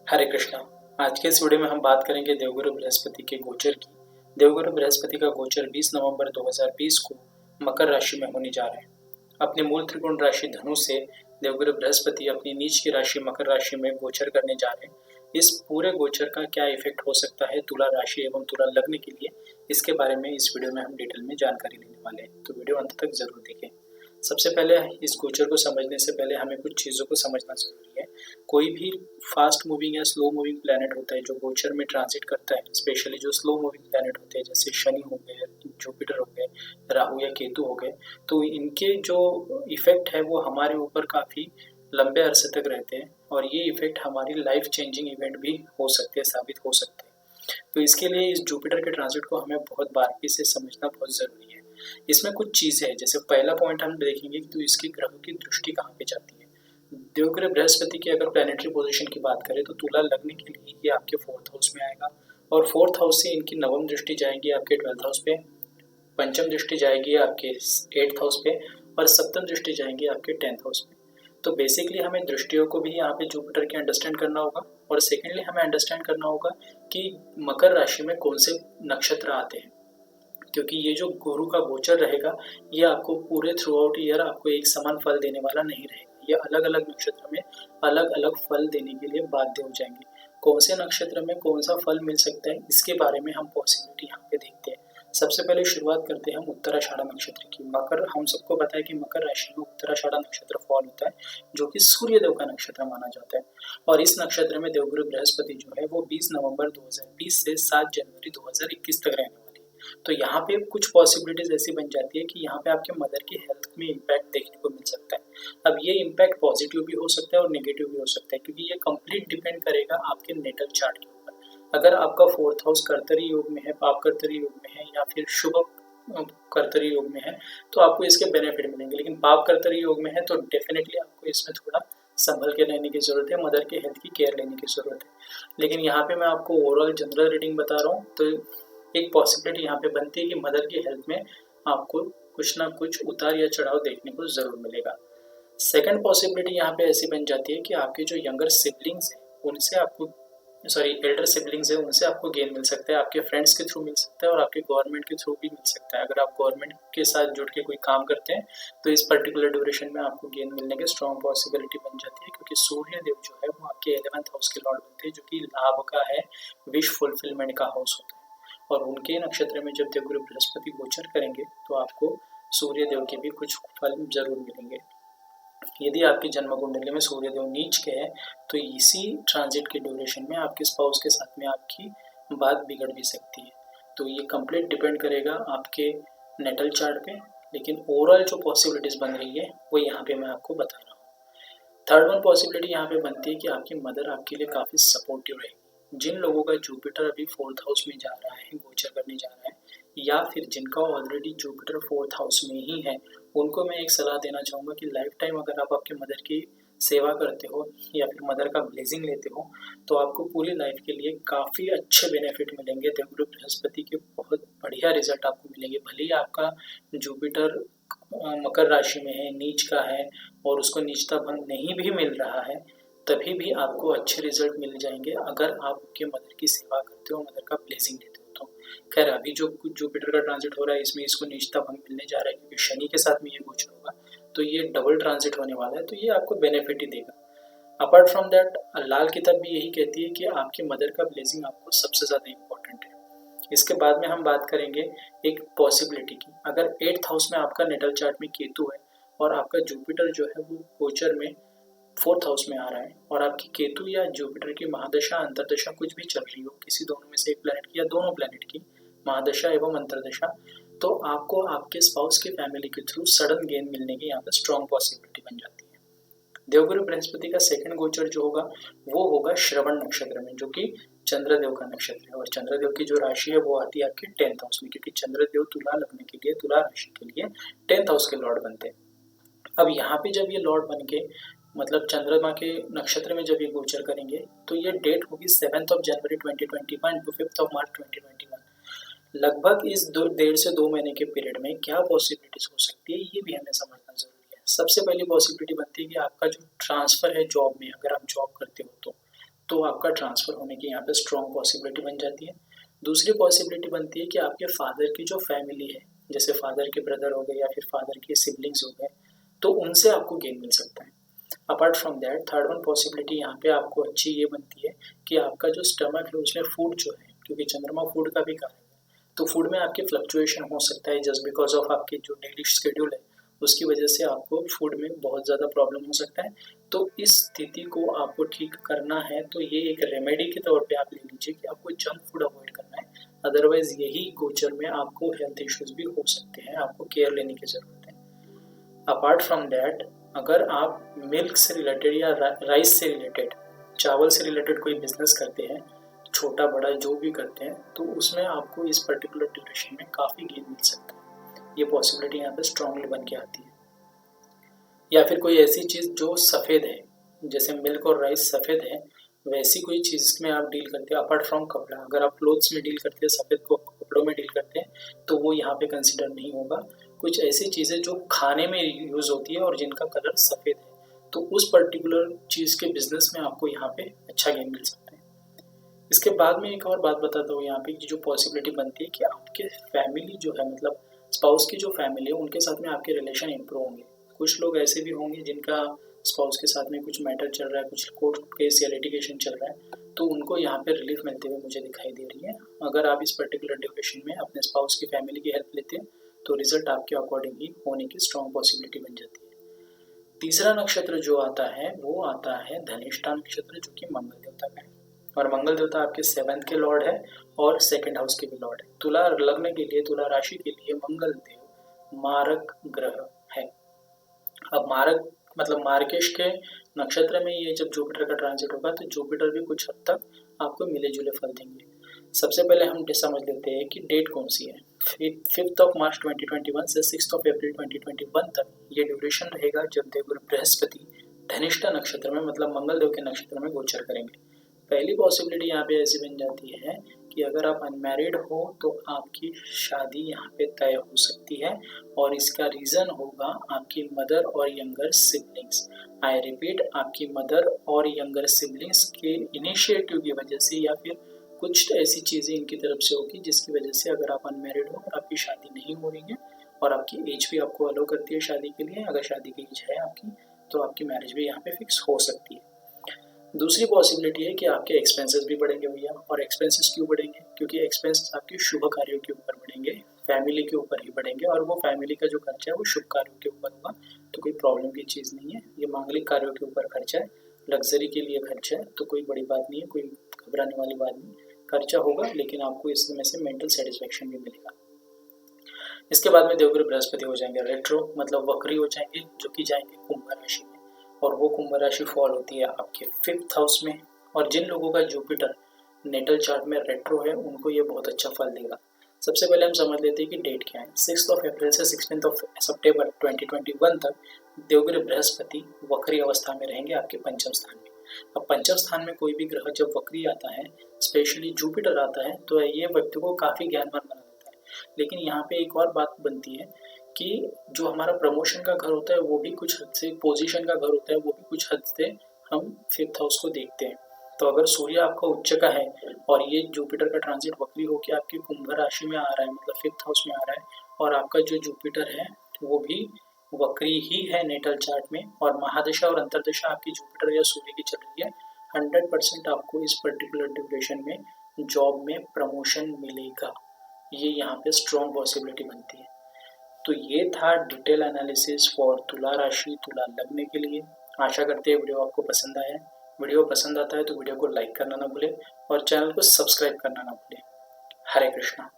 हरे कृष्णा। आज के इस वीडियो में हम बात करेंगे देवगुरु बृहस्पति के गोचर की। देवगुरु बृहस्पति का गोचर 20 नवंबर 2020 को मकर राशि में होने जा रहा है। अपने मूल त्रिकोण राशि धनु से देवगुरु बृहस्पति अपनी नीच की राशि मकर राशि में गोचर करने जा रहे हैं। इस पूरे गोचर का क्या इफेक्ट हो सकता है तुला राशि एवं तुला लग्न के लिए, इसके बारे में इस वीडियो में हम डिटेल में जानकारी लेने वाले हैं, तो वीडियो अंत तक जरूर देखें। सबसे पहले इस गोचर को समझने से पहले हमें कुछ चीज़ों को समझना जरूरी है। कोई भी फास्ट मूविंग या स्लो मूविंग प्लैनेट होता है जो गोचर में ट्रांजिट करता है, स्पेशली जो स्लो मूविंग प्लैनेट होते हैं जैसे शनि हो गए, जुपिटर हो गए, राहु या केतु हो गए, तो इनके जो इफेक्ट है वो हमारे ऊपर काफ़ी लंबे अरसे तक रहते हैं और ये इफेक्ट हमारी लाइफ चेंजिंग इवेंट भी हो सकते हैं, साबित हो सकते हैं। तो इसके लिए इस जुपिटर के ट्रांजिट को हमें बहुत बारीकी से समझना बहुत ज़रूरी है। इसमें कुछ चीज़ें हैं, जैसे पहला पॉइंट हम देखेंगे कि तो इसकी ग्रहों की दृष्टि कहाँ पे जाती है। देवगुरु बृहस्पति की अगर प्लैनेटरी पोजीशन की बात करें तो तुला लग्न के लिए ये आपके 4th हाउस में आएगा और 4th हाउस से इनकी नवम दृष्टि जाएगी आपके 12th हाउस पे, पंचम दृष्टि जाएगी आपके 8th हाउस पे और सप्तम दृष्टि जाएंगी आपके 10th हाउस पे। तो बेसिकली हमें दृष्टियों को भी यहाँ पे जुपिटर के अंडरस्टैंड करना होगा और सेकेंडली हमें अंडरस्टैंड करना होगा कि मकर राशि में कौन से नक्षत्र आते हैं, क्योंकि ये जो गुरु का गोचर रहेगा ये आपको पूरे थ्रू आउट ईयर आपको एक समान फल देने वाला नहीं रहेगा। ये अलग अलग नक्षत्र में अलग अलग फल देने के लिए बाध्य हो जाएंगे। कौन से नक्षत्र में कौन सा फल मिल सकता है इसके बारे में हम पॉसिबिलिटी यहाँ पे देखते हैं। सबसे पहले शुरुआत करते हैं हम उत्तराषाढ़ा नक्षत्र की। मकर, हम सबको पता है कि मकर राशि में उत्तराषाढ़ा नक्षत्र फॉल होता है जो कि सूर्यदेव का नक्षत्र माना जाता है और इस नक्षत्र में देवगुरु बृहस्पति जो है वो 20 नवंबर 2020 से 7 जनवरी 2021 तक रहने वाली है। तो यहाँ पे कुछ पॉसिबिलिटीज ऐसी बन जाती है कि यहाँ पे आपके मदर की हेल्थ में इम्पैक्ट देखने को मिल सकता है। अब ये इम्पैक्ट पॉजिटिव भी हो सकता है और नेगेटिव भी हो सकता है, क्योंकि ये कंप्लीट डिपेंड करेगा आपके नेटल चार्ट के ऊपर। अगर आपका 4th हाउस कर्तरी योग में है, पाप कर्तरी योग में है या फिर शुभ कर्तरी योग में है तो आपको इसके बेनिफिट मिलेंगे, लेकिन पाप कर्तरी योग में है तो डेफिनेटली आपको इसमें थोड़ा संभल के रहने की जरूरत है, मदर के हेल्थ की केयर लेने की जरूरत है। लेकिन यहाँ पे मैं आपको ओवरऑल जनरल रीडिंग बता रहा हूँ, तो एक पॉसिबिलिटी यहाँ पे बनती है कि मदर की हेल्थ में आपको कुछ ना कुछ उतार या चढ़ाव देखने को जरूर मिलेगा। सेकंड पॉसिबिलिटी यहाँ पे ऐसी बन जाती है कि आपके जो यंगर सिबलिंग्स हैं उनसे आपको, सॉरी एल्डर सिबलिंग्स है उनसे आपको गेन मिल सकता है, आपके फ्रेंड्स के थ्रू मिल सकता है और आपके गवर्नमेंट के थ्रू भी मिल सकता है। अगर आप गवर्नमेंट के साथ जुड़ के कोई काम करते हैं तो इस पर्टिकुलर ड्यूरेशन में आपको गेन मिलने की स्ट्रॉन्ग पॉसिबिलिटी बन जाती है, क्योंकि सूर्य देव जो है वो आपके 11th हाउस के लॉर्ड बनते हैं जो कि लाभ का है, विश फुलफिलमेंट का हाउस होता है। और उनके नक्षत्र में जब देवगुरु बृहस्पति गोचर करेंगे तो आपको सूर्य देव के भी कुछ फल जरूर मिलेंगे। यदि आपकी जन्म कुंडली में सूर्यदेव नीच के है तो इसी ट्रांजिट के ड्यूरेशन में आपके स्पाउस के साथ में आपकी बात बिगड़ भी सकती है। तो ये कंप्लीट डिपेंड करेगा आपके नेटल चार्ट पे, लेकिन ओवरऑल जो पॉसिबिलिटीज बन रही है वो यहाँ पे मैं आपको बता रहा हूँ। थर्ड वन पॉसिबिलिटी यहाँ पे बनती है कि आपकी मदर आपके लिए काफ़ी सपोर्टिव रहेगी। जिन लोगों का जुपिटर अभी 4th हाउस में जा रहा है, गोचर करने जा रहा है, या फिर जिनका ऑलरेडी जुपिटर 4th हाउस में ही है, उनको मैं एक सलाह देना चाहूँगा कि लाइफ टाइम अगर आप आपके मदर की सेवा करते हो या फिर मदर का ब्लेसिंग लेते हो तो आपको पूरी लाइफ के लिए काफ़ी अच्छे बेनिफिट मिलेंगे। देवगुरु बृहस्पति के बहुत बढ़िया रिजल्ट आपको मिलेंगे। भले ही आपका जुपिटर मकर राशि में है, नीच का है और उसको नीचता भंग नहीं भी मिल रहा है, तभी भी आपको अच्छे रिजल्ट मिल जाएंगे अगर आप आपके मदर की सेवा करते हो, मदर का ब्लेसिंग लेते हो। तो खैर अभी जो जुपिटर का ट्रांजिट हो रहा है इसमें इसको नीचता भंग मिलने जा रहा है, क्योंकि शनि के साथ में ये गोचर होगा तो ये डबल ट्रांजिट होने वाला है, तो ये आपको बेनिफिट ही देगा। अपार्ट फ्रॉम दैट लाल किताब भी यही कहती है कि आपकी मदर का ब्लेसिंग आपको सबसे ज़्यादा इम्पोर्टेंट है। इसके बाद में हम बात करेंगे एक पॉसिबिलिटी की। अगर 8th हाउस में आपका नेटल चार्ट में केतु है और आपका जुपिटर जो है वो गोचर में 4th हाउस में आ रहा है और आपकी केतु या जुपिटर की महादशा अंतरदशा कुछ भी चल रही हो, किसी दोनों में से एक प्लैनेट की या दोनों प्लैनेट की महादशा एवं अंतरदशा, तो आपको आपके स्पाउस की फैमिली के थ्रू सडन गेन मिलने की यहाँ पर स्ट्रॉन्ग पॉसिबिलिटी बन जाती है। देवगुरु बृहस्पति का सेकंड गोचर जो होगा वो होगा श्रवण नक्षत्र में, जो कि चंद्रदेव का नक्षत्र है और चंद्रदेव की जो राशि है वो आती है आपके 10th हाउस में, क्योंकि चंद्रदेव तुला लगने के लिए, तुला राशि के लिए 10th हाउस के लॉर्ड बनते हैं। अब यहाँ पे जब ये लॉर्ड बन के मतलब चंद्रमा के नक्षत्र में जब ये गोचर करेंगे तो ये डेट होगी 7th ऑफ जनवरी 2021 टू 5th ऑफ मार्च 2021। लगभग इस 1.5 से 2 महीने के पीरियड में क्या पॉसिबिलिटीज हो सकती है ये भी हमें समझना जरूरी है। सबसे पहली पॉसिबिलिटी बनती है कि आपका जो ट्रांसफर है जॉब में, अगर आप जॉब करते हो तो तो आपका ट्रांसफ़र होने की यहाँ पे स्ट्रॉन्ग पॉसिबिलिटी बन जाती है। दूसरी पॉसिबिलिटी बनती है कि आपके फादर की जो फैमिली है, जैसे फादर के ब्रदर हो गए या फिर फादर के सिबलिंग्स हो गए, तो उनसे आपको गेन मिल सकता है। Apart from that third one possibility यहाँ पे आपको अच्छी ये बनती है कि आपका जो स्टमक है उसमें फूड जो है, क्योंकि चंद्रमा फूड का भी कारक है, तो फूड में आपके फ्लक्चुएशन हो सकता है जस्ट बिकॉज ऑफ आपके जो डेली शेड्यूल है उसकी वजह से आपको फूड में बहुत ज़्यादा प्रॉब्लम हो सकता है। तो इस स्थिति को आपको ठीक करना है तो ये एक रेमेडी के तौर पे आप ले लीजिए कि आपको जंक फूड अवॉइड करना है, अदरवाइज यही गोचर में आपको हेल्थ इश्यूज भी हो सकते हैं, आपको केयर लेने की ज़रूरत है। अपार्ट फ्रॉम दैट अगर आप मिल्क से रिलेटेड या राइस से रिलेटेड, चावल से रिलेटेड कोई बिजनेस करते हैं, छोटा बड़ा जो भी करते हैं, तो उसमें आपको इस पर्टिकुलर ड्यूरेशन में काफ़ी गेन मिल सकता है। ये पॉसिबिलिटी यहाँ पे स्ट्रांगली बन के आती है। या फिर कोई ऐसी चीज़ जो सफ़ेद है, जैसे मिल्क और राइस सफ़ेद है, वैसी कोई चीज़ में आप डील करते हैं अपार्ट फ्रॉम कपड़ा। अगर आप क्लोथ्स में डील करते हैं, सफ़ेद को कपड़ों में डील करते हैं, तो वो यहाँ पे कंसिडर नहीं होगा। कुछ ऐसी चीज़ें जो खाने में यूज़ होती है और जिनका कलर सफ़ेद है, तो उस पर्टिकुलर चीज़ के बिजनेस में आपको यहाँ पे अच्छा गेन मिल सकता है। इसके बाद में एक और बात बताता हूँ यहाँ पे कि जो पॉसिबिलिटी बनती है कि आपके फैमिली जो है, मतलब स्पाउस की जो फैमिली है, उनके साथ में आपके रिलेशन इंप्रूव होंगे। कुछ लोग ऐसे भी होंगे जिनका स्पाउस के साथ में कुछ मैटर चल रहा है, कुछ कोर्ट केस या लिटिगेशन चल रहा है, तो उनको यहाँ पे रिलीफ मिलते हुए मुझे दिखाई दे रही है। अगर आप इस पर्टिकुलर ड्यूरेशन में अपने स्पाउस की फैमिली की हेल्प लेते हैं तो रिजल्ट आपके अकॉर्डिंग ही होने की स्ट्रॉन्ग पॉसिबिलिटी बन जाती है। तीसरा नक्षत्र जो आता है वो आता है धनिष्ठा नक्षत्र, जो कि मंगल देवता का है, और मंगल देवता आपके 7th के लॉर्ड है और 2nd हाउस के भी लॉर्ड है। तुला लग्न के लिए, तुला राशि के लिए मंगल देव मारक ग्रह है। अब मारक मतलब मार्केश के नक्षत्र में ये जब जुपिटर का ट्रांजिट होगा तो जुपिटर भी कुछ हद तक आपको मिले जुले फल देंगे। सबसे पहले हम समझ लेते हैं कि डेट कौन सी है। 5 मार्च 2021 से 6 अप्रैल 2021 तक ये ड्यूरेशन रहेगा जब देवगुरु बृहस्पति धनिष्ठा नक्षत्र में, मतलब मंगल देव के नक्षत्र में गोचर करेंगे। पहली पॉसिबिलिटी यहाँ पे ऐसी बन जाती है कि अगर आप अनमैरिड हो तो आपकी शादी यहाँ पे तय हो सकती है, और इसका रीज़न होगा आपकी मदर और यंगर सिबलिंग्स। आई रिपीट, आपकी मदर और यंगर सिबलिंग्स के इनिशिएटिव की वजह से या फिर कुछ ऐसी चीज़ें इनकी तरफ से होगी जिसकी वजह से अगर आप अनमैरिड हो और आपकी शादी नहीं हो रही है और आपकी एज भी आपको अलो करती है शादी के लिए, अगर शादी की एज है आपकी, तो आपकी मैरिज भी यहाँ पे फिक्स हो सकती है। दूसरी पॉसिबिलिटी है कि आपके एक्सपेंसेस भी बढ़ेंगे भैया, और एक्सपेंसेस क्यों बढ़ेंगे? क्योंकि एक्सपेंसेस आपके शुभ कार्यों के ऊपर बढ़ेंगे, फैमिली के ऊपर ही बढ़ेंगे, और वो फैमिली का जो खर्चा है वो शुभ कार्यों के ऊपर होगा, तो कोई प्रॉब्लम की चीज़ नहीं है। ये मांगलिक कार्यों के ऊपर खर्चा है, लग्जरी के लिए खर्चा है, तो कोई बड़ी बात नहीं है, कोई घबराने वाली बात नहीं। खर्चा होगा लेकिन आपको इसमें से मेंटल सेटिस्फेक्शन भी मिलेगा। इसके बाद में देवगुरु बृहस्पति हो जाएंगे रेट्रो, मतलब वक्री हो जाएंगे, जो कि जाएंगे कुंभ राशि में, और वो कुंभ राशि फॉल होती है आपके 5th हाउस में। और जिन लोगों का जुपिटर नेटल चार्ट में रेट्रो है उनको ये बहुत अच्छा फल देगा। सबसे पहले हम समझ लेते हैं कि डेट क्या है। 6 अप्रैल से 16 सितंबर 2021 तक देवगुरु बृहस्पति वक्री अवस्था में रहेंगे आपके पंचम स्थान में। अब पंचम स्थान में कोई भी ग्रह जब वक्री आता है, स्पेशली जुपिटर आता है, तो ये व्यक्ति को काफ़ी ज्ञानवान बना देता है। लेकिन यहाँ पे एक और बात बनती है कि जो हमारा प्रमोशन का घर होता है वो भी कुछ हद से, पोजीशन का घर होता है वो भी कुछ हद से हम 5th हाउस को देखते हैं। तो अगर सूर्य आपका उच्च का है और ये जुपिटर का ट्रांजिट वक्री होकर आपकी कुंभ राशि में आ रहा है, मतलब 5th हाउस में आ रहा है, और आपका जो जुपिटर है वो भी वक्री ही है नेटल चार्ट में, और महादशा और अंतरदशा आपकी जुपिटर या सूर्य की चल रही है, 100% आपको इस पर्टिकुलर ड्यूरेशन में जॉब में प्रमोशन मिलेगा। ये यहाँ पे स्ट्रॉन्ग पॉसिबिलिटी बनती है। तो ये था डिटेल एनालिसिस फॉर तुला राशि, तुला लग्न के लिए। आशा करते हैं वीडियो आपको पसंद आया है। वीडियो पसंद आता है तो वीडियो को लाइक करना ना भूलें और चैनल को सब्सक्राइब करना ना भूलें। हरे कृष्णा।